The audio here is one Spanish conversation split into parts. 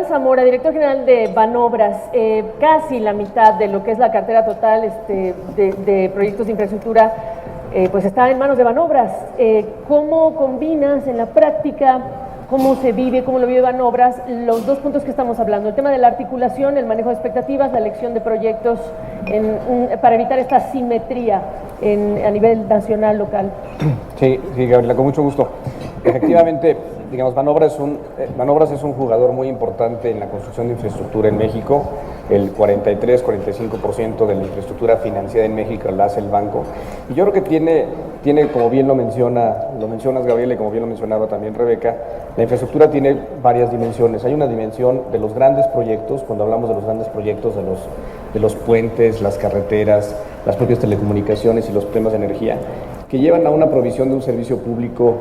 Iván Zamora, director general de Banobras, casi la mitad de lo que es la cartera total de proyectos de infraestructura pues está en manos de Banobras. ¿Cómo combinas en la práctica, cómo se vive, cómo lo vive Banobras, los dos puntos que estamos hablando? El tema de la articulación, el manejo de expectativas, la elección de proyectos para evitar esta asimetría a nivel nacional, local. Sí, Gabriela, con mucho gusto. Efectivamente, digamos, Banobras es un jugador muy importante en la construcción de infraestructura en México. El 43-45% de la infraestructura financiada en México la hace el banco. Y yo creo que tiene, como bien lo mencionas, Gabriela, y como bien lo mencionaba también Rebeca, la infraestructura tiene varias dimensiones. Hay una dimensión de los grandes proyectos, cuando hablamos de los grandes proyectos de los puentes, las carreteras, las propias telecomunicaciones y los temas de energía, que llevan a una provisión de un servicio público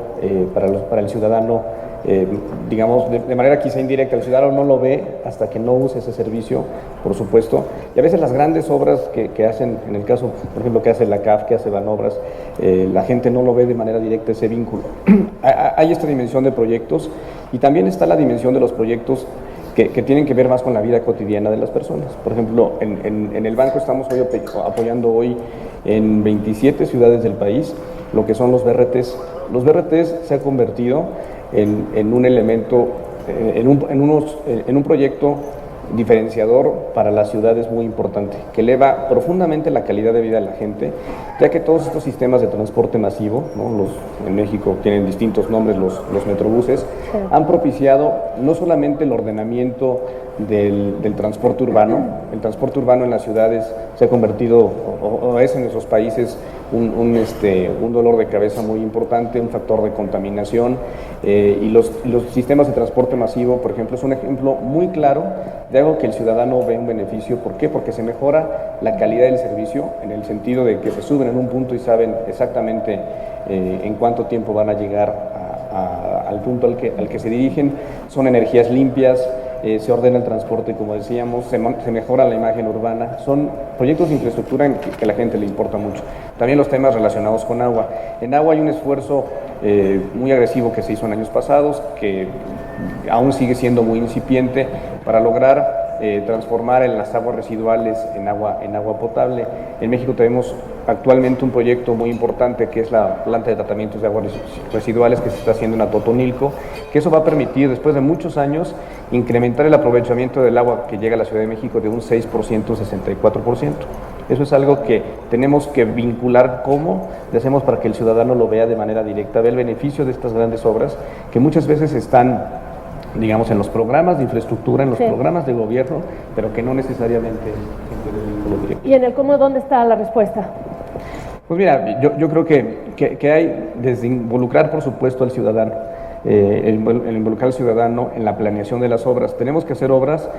para el ciudadano, digamos, de manera quizá indirecta. El ciudadano no lo ve hasta que no use ese servicio, por supuesto, y a veces las grandes obras que hacen, en el caso, por ejemplo, que hace la CAF, que hace Banobras, la gente no lo ve de manera directa ese vínculo. Hay esta dimensión de proyectos y también está la dimensión de los proyectos que tienen que ver más con la vida cotidiana de las personas. Por ejemplo, en el banco estamos hoy apoyando hoy en 27 ciudades del país lo que son los BRTs. Los BRTs se ha convertido en un elemento, en un proyecto diferenciador para las ciudades muy importante, que eleva profundamente la calidad de vida de la gente, ya que todos estos sistemas de transporte masivo, ¿no? En México tienen distintos nombres, los metrobuses, sí, han propiciado no solamente el ordenamiento del transporte urbano. El transporte urbano en las ciudades se ha convertido, o es en esos países, un dolor de cabeza muy importante, un factor de contaminación, y los sistemas de transporte masivo, por ejemplo, es un ejemplo muy claro de algo que el ciudadano ve un beneficio. ¿Por qué? Porque se mejora la calidad del servicio, en el sentido de que se suben en un punto y saben exactamente en cuánto tiempo van a llegar al punto al que se dirigen. Son energías limpias, se ordena el transporte, como decíamos, se mejora la imagen urbana. Son proyectos de infraestructura que a la gente le importa mucho. También los temas relacionados con agua. En agua hay un esfuerzo muy agresivo que se hizo en años pasados, que aún sigue siendo muy incipiente, para lograr transformar en las aguas residuales en agua potable. En México tenemos actualmente un proyecto muy importante, que es la planta de tratamientos de aguas residuales que se está haciendo en Atotonilco, que eso va a permitir, después de muchos años, incrementar el aprovechamiento del agua que llega a la Ciudad de México de un 6% a 64%. Eso es algo que tenemos que vincular. ¿Cómo le hacemos para que el ciudadano lo vea de manera directa, vea el beneficio de estas grandes obras, que muchas veces están, digamos, en los programas de infraestructura, en los programas de gobierno, pero que no necesariamente tienen vínculo directo? ¿Y en el cómo, dónde está la respuesta? Pues mira, yo creo que hay desde involucrar, por supuesto, al ciudadano, el involucrar al ciudadano en la planeación de las obras. Tenemos que hacer obras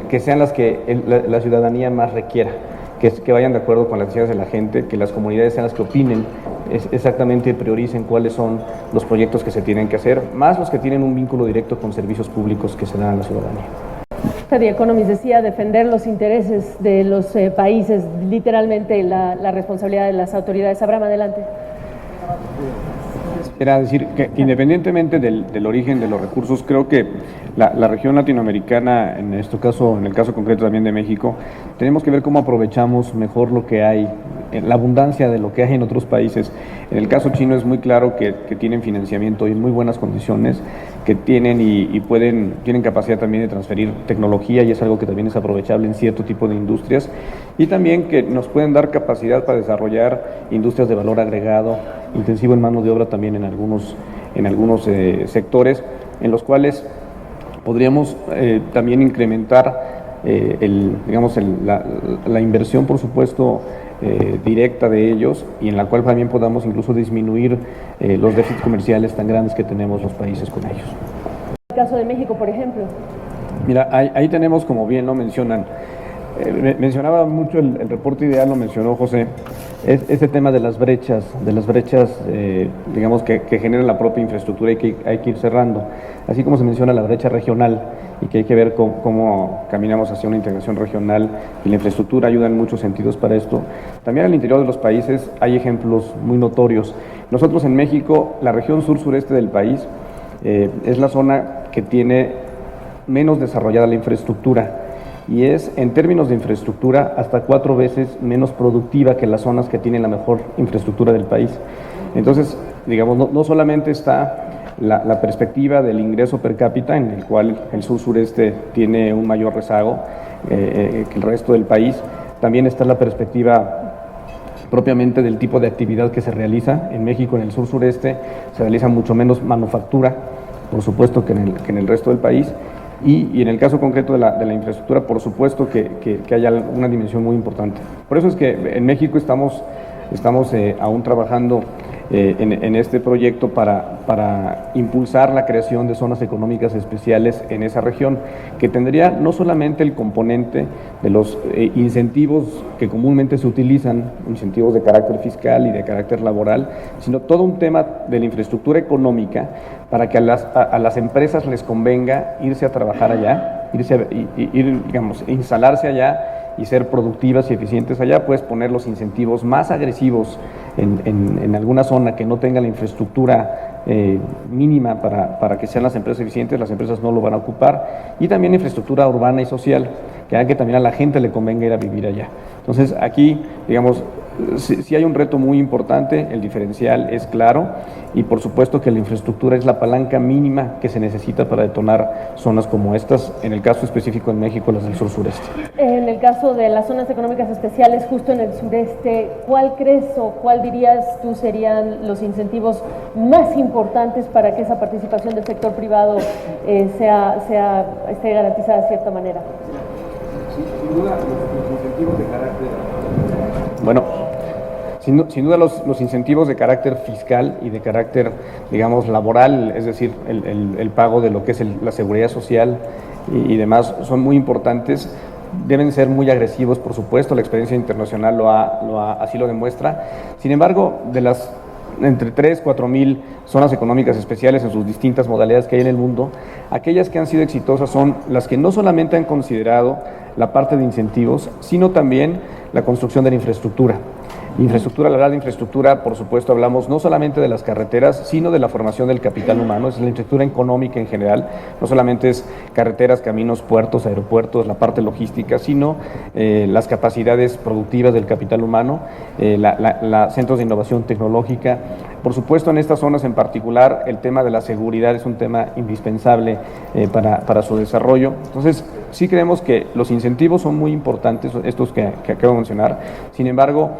que sean las que la ciudadanía más requiera, que vayan de acuerdo con las necesidades de la gente, que las comunidades sean las que opinen exactamente, prioricen cuáles son los proyectos que se tienen que hacer, más los que tienen un vínculo directo con servicios públicos que se dan a la ciudadanía. The Economist decía defender los intereses de los países, literalmente la responsabilidad de las autoridades. Abraham, adelante. Era decir que independientemente del origen de los recursos, creo que la región latinoamericana, en el caso concreto también de México, tenemos que ver cómo aprovechamos mejor lo que hay, la abundancia de lo que hay en otros países. En el caso chino es muy claro que tienen financiamiento y en muy buenas condiciones, que tienen tienen capacidad también de transferir tecnología, y es algo que también es aprovechable en cierto tipo de industrias, y también que nos pueden dar capacidad para desarrollar industrias de valor agregado, intensivo en mano de obra también en algunos sectores, en los cuales podríamos también incrementar la inversión, por supuesto, directa de ellos, y en la cual también podamos incluso disminuir los déficits comerciales tan grandes que tenemos los países con ellos. El caso de México, por ejemplo. Mira, ahí tenemos, como bien lo mencionan, mencionaba mucho el reporte ideal, lo mencionó José, este tema de las brechas, digamos, que generan la propia infraestructura y que hay que ir cerrando, así como se menciona la brecha regional, y que hay que ver cómo caminamos hacia una integración regional, y la infraestructura ayuda en muchos sentidos para esto. También al interior de los países hay ejemplos muy notorios. Nosotros en México, la región sur-sureste del país es la zona que tiene menos desarrollada la infraestructura, y es, en términos de infraestructura, hasta 4 veces menos productiva que las zonas que tienen la mejor infraestructura del país. Entonces, digamos, no solamente está la perspectiva del ingreso per cápita, en el cual el sur-sureste tiene un mayor rezago que el resto del país, también está la perspectiva propiamente del tipo de actividad que se realiza. En México, en el sur-sureste, se realiza mucho menos manufactura, por supuesto, que en el resto del país, y en el caso concreto de la infraestructura, por supuesto que haya una dimensión muy importante. Por eso es que en México estamos aún trabajando en este proyecto para impulsar la creación de zonas económicas especiales en esa región, que tendría no solamente el componente de los incentivos que comúnmente se utilizan, incentivos de carácter fiscal y de carácter laboral, sino todo un tema de la infraestructura económica para que a las empresas les convenga irse a trabajar allá, instalarse allá y ser productivas y eficientes allá. Puedes poner los incentivos más agresivos en alguna zona que no tenga la infraestructura mínima para que sean las empresas eficientes, las empresas no lo van a ocupar, y también infraestructura urbana y social, que haga que también a la gente le convenga ir a vivir allá. Entonces, aquí, digamos, sí hay un reto muy importante, el diferencial es claro, y por supuesto que la infraestructura es la palanca mínima que se necesita para detonar zonas como estas, en el caso específico en México, las del sur-sureste. En el caso de las zonas económicas especiales, justo en el sureste, ¿cuál crees o cuál dirías tú serían los incentivos más importantes para que esa participación del sector privado esté garantizada de cierta manera? Sin duda, los incentivos de carácter... Bueno, sin duda los incentivos de carácter fiscal y de carácter, digamos, laboral, es decir, el pago de lo que es la seguridad social y demás, son muy importantes. Deben ser muy agresivos, por supuesto, la experiencia internacional así lo demuestra. Sin embargo, de las entre 3, 4 mil zonas económicas especiales en sus distintas modalidades que hay en el mundo, aquellas que han sido exitosas son las que no solamente han considerado la parte de incentivos, sino también la construcción de la infraestructura. Infraestructura, la infraestructura, por supuesto, hablamos no solamente de las carreteras, sino de la formación del capital humano, es la infraestructura económica en general, no solamente es carreteras, caminos, puertos, aeropuertos, la parte logística, sino las capacidades productivas del capital humano, centros de innovación tecnológica. Por supuesto, en estas zonas en particular, el tema de la seguridad es un tema indispensable para su desarrollo. Entonces, sí creemos que los incentivos son muy importantes, estos que acabo de mencionar. Sin embargo,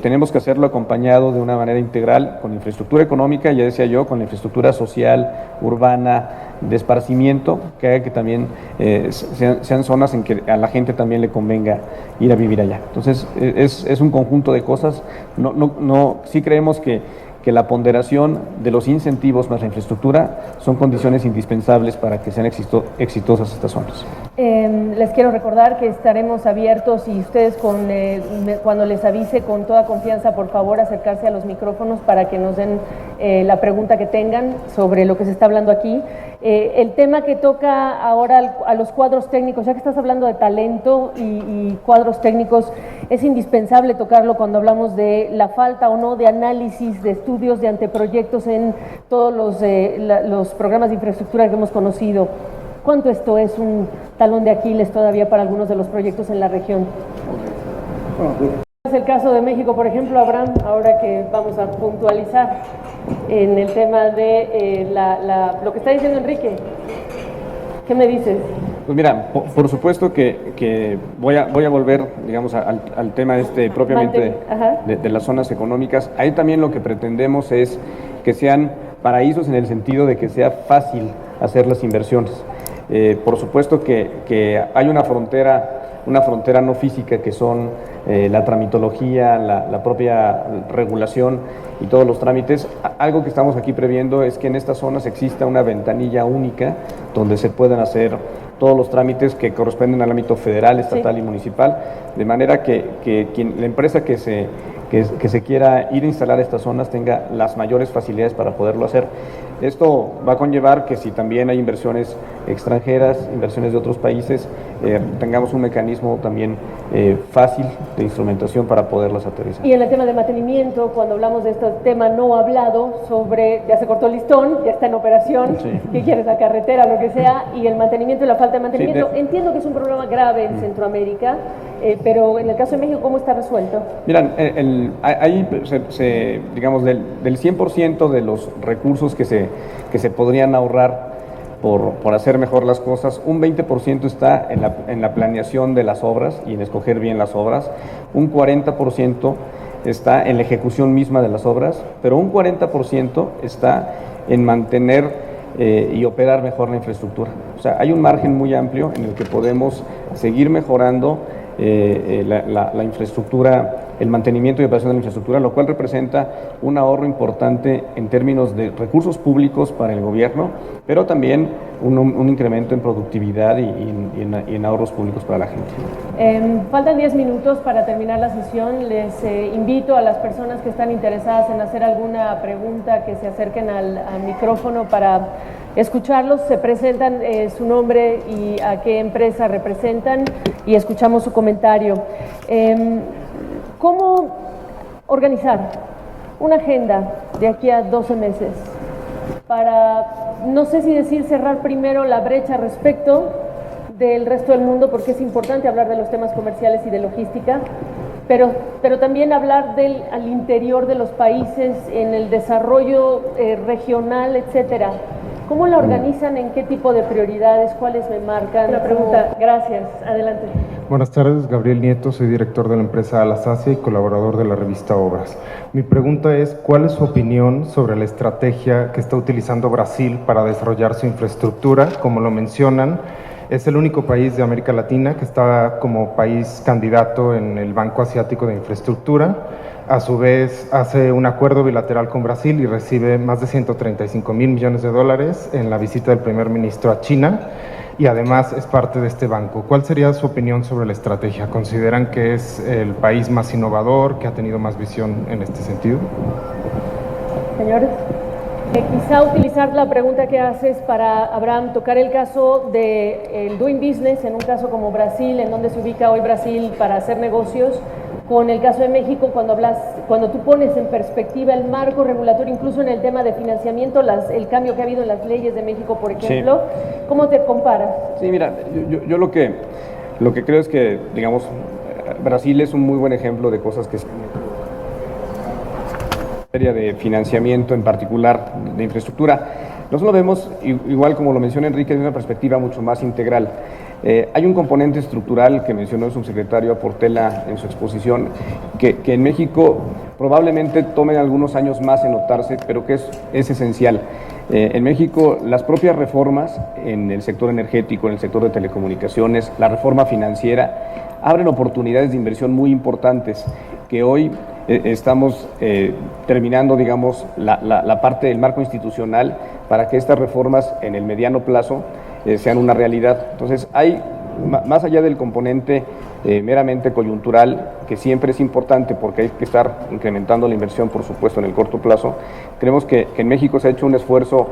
tenemos que hacerlo acompañado de una manera integral con infraestructura económica, ya decía yo, con la infraestructura social, urbana, de esparcimiento, que haga que también sean zonas en que a la gente también le convenga ir a vivir allá. Entonces, es un conjunto de cosas. Sí creemos que la ponderación de los incentivos más la infraestructura son condiciones indispensables para que sean exitosas estas zonas. Les quiero recordar que estaremos abiertos y ustedes cuando les avise con toda confianza, por favor, acercarse a los micrófonos para que nos den la pregunta que tengan sobre lo que se está hablando aquí. El tema que toca ahora a los cuadros técnicos, ya que estás hablando de talento y cuadros técnicos, es indispensable tocarlo cuando hablamos de la falta o no de análisis, de estudios, de anteproyectos en todos los programas de infraestructura que hemos conocido. ¿Cuánto esto es un talón de Aquiles todavía para algunos de los proyectos en la región? Es el caso de México, por ejemplo, Abraham, ahora que vamos a puntualizar en el tema de lo que está diciendo Enrique. ¿Qué me dices? Pues mira, por supuesto que voy a volver, digamos, al tema propiamente de las zonas económicas. Ahí también lo que pretendemos es que sean paraísos en el sentido de que sea fácil hacer las inversiones. Por supuesto que hay una frontera no física que son la tramitología, la propia regulación y todos los trámites. Algo que estamos aquí previendo es que en estas zonas exista una ventanilla única donde se puedan hacer todos los trámites que corresponden al ámbito federal, estatal y municipal, de manera que la empresa que se quiera ir a instalar a estas zonas tenga las mayores facilidades para poderlo hacer. Esto va a conllevar que si también hay inversiones extranjeras, inversiones de otros países, tengamos un mecanismo también fácil de instrumentación para poderlas aterrizar. Y en el tema de mantenimiento, cuando hablamos de este tema no hablado sobre, ya se cortó el listón, ya está en operación, Sí. ¿qué quieres? La carretera, lo que sea, y el mantenimiento y la falta de mantenimiento. Sí, Entiendo que es un problema grave en Centroamérica, pero en el caso de México, ¿cómo está resuelto? Miran, ahí digamos, del 100% de los recursos que se podrían ahorrar por hacer mejor las cosas, un 20% está en la planeación de las obras y en escoger bien las obras, un 40% está en la ejecución misma de las obras, pero un 40% está en mantener y operar mejor la infraestructura. O sea, hay un margen muy amplio en el que podemos seguir mejorando la infraestructura, el mantenimiento y operación de la infraestructura, lo cual representa un ahorro importante en términos de recursos públicos para el gobierno, pero también un incremento en productividad y en ahorros públicos para la gente. Faltan 10 minutos para terminar la sesión. Les invito a las personas que están interesadas en hacer alguna pregunta que se acerquen al micrófono para escucharlos. Se presentan su nombre y a qué empresa representan y escuchamos su comentario. ¿Cómo organizar una agenda de aquí a 12 meses para, no sé si decir cerrar primero la brecha respecto del resto del mundo, porque es importante hablar de los temas comerciales y de logística, pero también hablar al interior de los países, en el desarrollo regional, etcétera? ¿Cómo la organizan? ¿En qué tipo de prioridades? ¿Cuáles me marcan? La pregunta. Gracias. Adelante. Buenas tardes, Gabriel Nieto, soy director de la empresa Alasacia y colaborador de la revista Obras. Mi pregunta es, ¿cuál es su opinión sobre la estrategia que está utilizando Brasil para desarrollar su infraestructura? Como lo mencionan, es el único país de América Latina que está como país candidato en el Banco Asiático de Infraestructura. A su vez, hace un acuerdo bilateral con Brasil y recibe más de 135 mil millones de dólares en la visita del primer ministro a China, y además es parte de este banco. ¿Cuál sería su opinión sobre la estrategia? ¿Consideran que es el país más innovador, que ha tenido más visión en este sentido? Señores, quizá utilizar la pregunta que haces para, Abraham, tocar el caso del doing business, en un caso como Brasil, en donde se ubica hoy Brasil para hacer negocios, con el caso de México, cuando tú pones en perspectiva el marco regulatorio, incluso en el tema de financiamiento, el cambio que ha habido en las leyes de México, por ejemplo, sí. ¿Cómo te comparas? Sí, mira, yo lo que creo es que, digamos, Brasil es un muy buen ejemplo de cosas que se han hecho en materia de financiamiento, en particular de infraestructura. Nosotros lo vemos, igual como lo menciona Enrique, desde una perspectiva mucho más integral. Hay un componente estructural que mencionó el subsecretario Portela en su exposición, que en México probablemente tomen algunos años más en notarse, pero que es esencial. En México, las propias reformas en el sector energético, en el sector de telecomunicaciones, la reforma financiera, abren oportunidades de inversión muy importantes que hoy estamos terminando, digamos, la parte del marco institucional para que estas reformas en el mediano plazo sean una realidad. Entonces, hay, más allá del componente meramente coyuntural, que siempre es importante porque hay que estar incrementando la inversión, por supuesto, en el corto plazo, creemos que en México se ha hecho un esfuerzo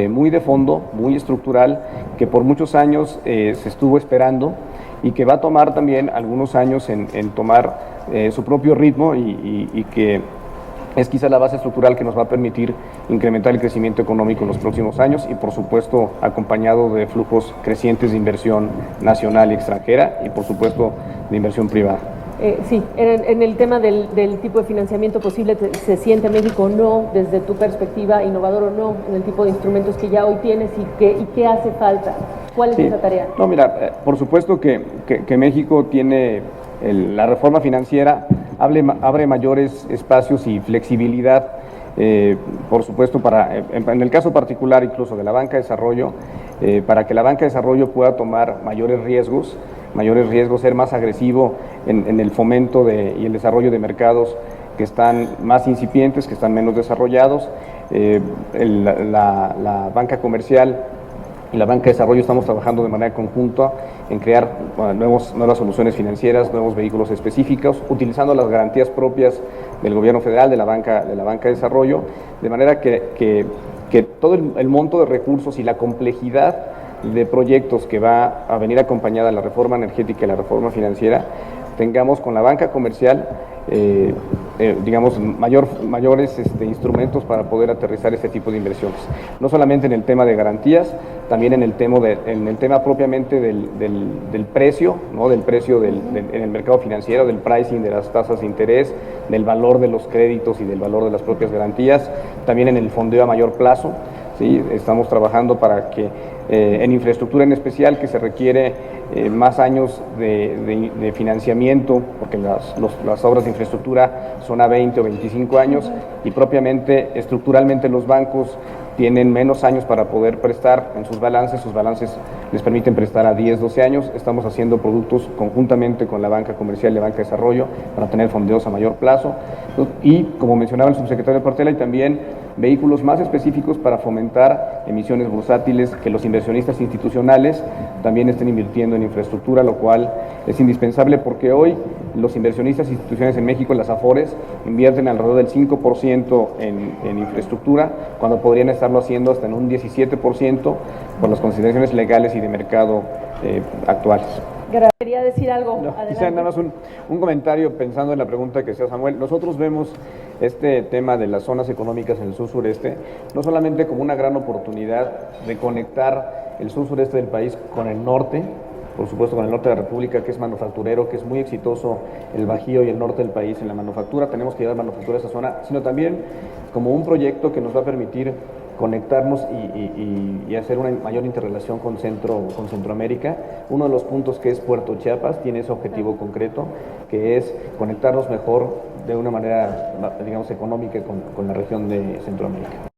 muy de fondo, muy estructural, que por muchos años se estuvo esperando y que va a tomar también algunos años en tomar su propio ritmo y que es quizá la base estructural que nos va a permitir incrementar el crecimiento económico en los próximos años y, por supuesto, acompañado de flujos crecientes de inversión nacional y extranjera y, por supuesto, de inversión privada. Sí, en el tema del tipo de financiamiento posible, ¿se siente México o no, desde tu perspectiva, innovador o no, en el tipo de instrumentos que ya hoy tienes y qué hace falta? ¿Cuál es esa tarea? No, mira, por supuesto que México tiene la reforma financiera, abre mayores espacios y flexibilidad, por supuesto, en el caso particular incluso de la banca de desarrollo, para que la banca de desarrollo pueda tomar mayores riesgos, ser más agresivo en el fomento y el desarrollo de mercados que están más incipientes, que están menos desarrollados. La banca comercial y la banca de desarrollo estamos trabajando de manera conjunta en crear nuevas soluciones financieras, nuevos vehículos específicos, utilizando las garantías propias del gobierno federal, de la banca de desarrollo, de manera que todo el monto de recursos y la complejidad de proyectos que va a venir acompañada la reforma energética y la reforma financiera, tengamos con la banca comercial digamos, mayores instrumentos para poder aterrizar este tipo de inversiones. No solamente en el tema de garantías, también en el tema propiamente del precio, ¿no? Del precio en el mercado financiero, del pricing, de las tasas de interés, del valor de los créditos y del valor de las propias garantías, también en el fondeo a mayor plazo. ¿Sí? Estamos trabajando para que en infraestructura en especial, que se requiere más años de financiamiento, porque las obras de infraestructura son a 20 o 25 años, y propiamente, estructuralmente, los bancos tienen menos años para poder prestar en sus balances les permiten prestar a 10, 12 años. Estamos haciendo productos conjuntamente con la banca comercial y la banca de desarrollo para tener fondeos a mayor plazo, y como mencionaba el subsecretario Portela, y también vehículos más específicos para fomentar emisiones bursátiles, que los inversionistas institucionales también estén invirtiendo en infraestructura, lo cual es indispensable porque hoy los inversionistas institucionales en México, en las AFORES, invierten alrededor del 5% en infraestructura, cuando podrían estarlo haciendo hasta en un 17% por las consideraciones legales y de mercado actuales. Quería decir algo. No, quizá nada más un comentario pensando en la pregunta que hacía Samuel. Nosotros vemos este tema de las zonas económicas en el sur sureste no solamente como una gran oportunidad de conectar el sur sureste del país con el norte, por supuesto con el norte de la República, que es manufacturero, que es muy exitoso el Bajío y el norte del país en la manufactura, tenemos que llevar manufactura a esa zona, sino también como un proyecto que nos va a permitir conectarnos y hacer una mayor interrelación con Centroamérica. Uno de los puntos, que es Puerto Chiapas, tiene ese objetivo concreto, que es conectarnos mejor de una manera, digamos, económica con la región de Centroamérica.